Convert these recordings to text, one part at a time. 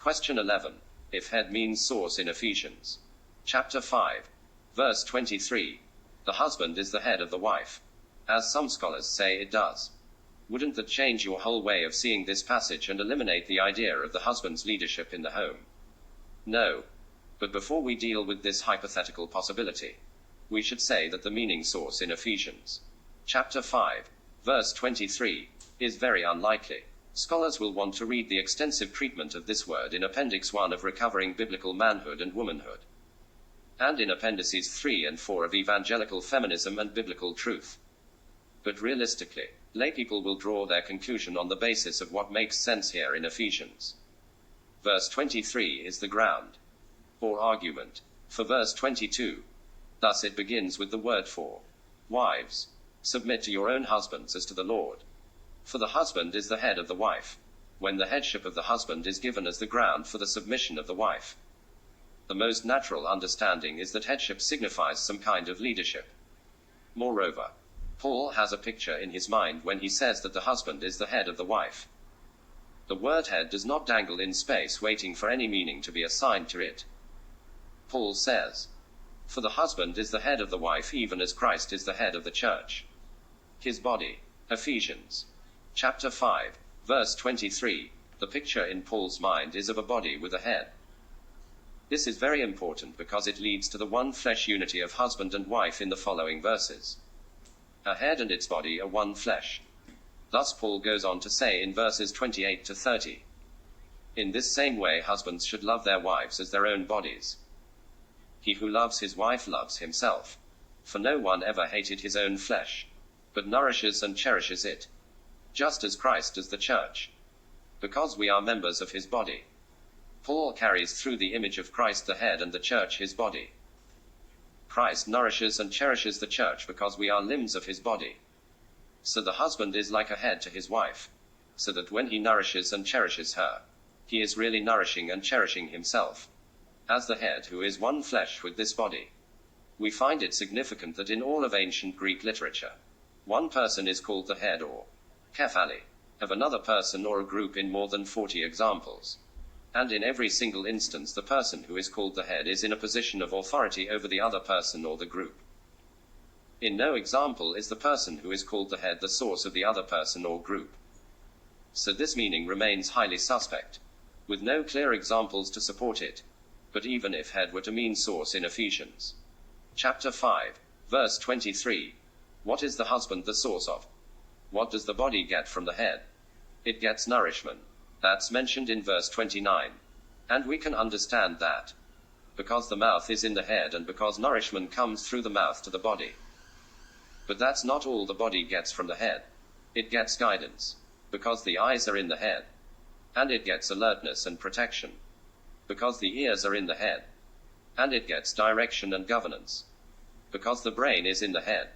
Question 11. If head means source in Ephesians. Chapter 5. Verse 23. The husband is the head of the wife. As some scholars say it does. Wouldn't that change your whole way of seeing this passage and eliminate the idea of the husband's leadership in the home? No. But before we deal with this hypothetical possibility, we should say that the meaning source in Ephesians. Chapter 5. Verse 23. Is very unlikely. Scholars will want to read the extensive treatment of this word in Appendix 1 of Recovering Biblical Manhood and Womanhood, and in Appendices 3 and 4 of Evangelical Feminism and Biblical Truth. But realistically, laypeople will draw their conclusion on the basis of what makes sense here in Ephesians. Verse 23 is the ground, or argument, for verse 22. Thus it begins with the word for. Wives, submit to your own husbands as to the Lord. For the husband is the head of the wife, when the headship of the husband is given as the ground for the submission of the wife. The most natural understanding is that headship signifies some kind of leadership. Moreover, Paul has a picture in his mind when he says that the husband is the head of the wife. The word head does not dangle in space waiting for any meaning to be assigned to it. Paul says, for the husband is the head of the wife even as Christ is the head of the church, his body. Ephesians. Chapter 5, verse 23. The picture in Paul's mind is of a body with a head. This is very important because it leads to the one flesh unity of husband and wife in the following verses. A head and its body are one flesh. Thus Paul goes on to say in verses 28 to 30. In this same way husbands should love their wives as their own bodies. He who loves his wife loves himself. For no one ever hated his own flesh, but nourishes and cherishes it, just as Christ does the church, because we are members of his body. Paul carries through the image of Christ the head and the church his body. Christ nourishes and cherishes the church because we are limbs of his body. So the husband is like a head to his wife, so that when he nourishes and cherishes her, he is really nourishing and cherishing himself, as the head who is one flesh with this body. We find it significant that in all of ancient Greek literature, one person is called the head or kephali of another person or a group in more than 40 examples. And in every single instance the person who is called the head is in a position of authority over the other person or the group. In no example is the person who is called the head the source of the other person or group. So this meaning remains highly suspect, with no clear examples to support it. But even if head were to mean source in Ephesians. Chapter 5, verse 23. What is the husband the source of? What does the body get from the head? It gets nourishment. That's mentioned in verse 29. And we can understand that, because the mouth is in the head and because nourishment comes through the mouth to the body. But that's not all the body gets from the head. It gets guidance, because the eyes are in the head. And it gets alertness and protection, because the ears are in the head. And it gets direction and governance, because the brain is in the head.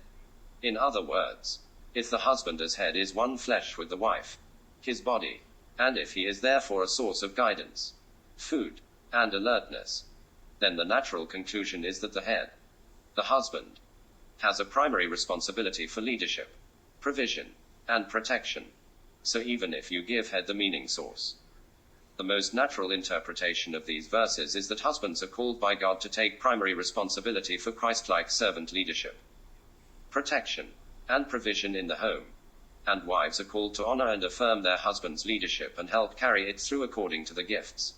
In other words, if the husband as head is one flesh with the wife, his body, and if he is therefore a source of guidance, food, and alertness, then the natural conclusion is that the head, the husband, has a primary responsibility for leadership, provision, and protection. So even if you give head the meaning source, the most natural interpretation of these verses is that husbands are called by God to take primary responsibility for Christ-like servant leadership, protection, and provision in the home, and wives are called to honor and affirm their husband's leadership and help carry it through according to the gifts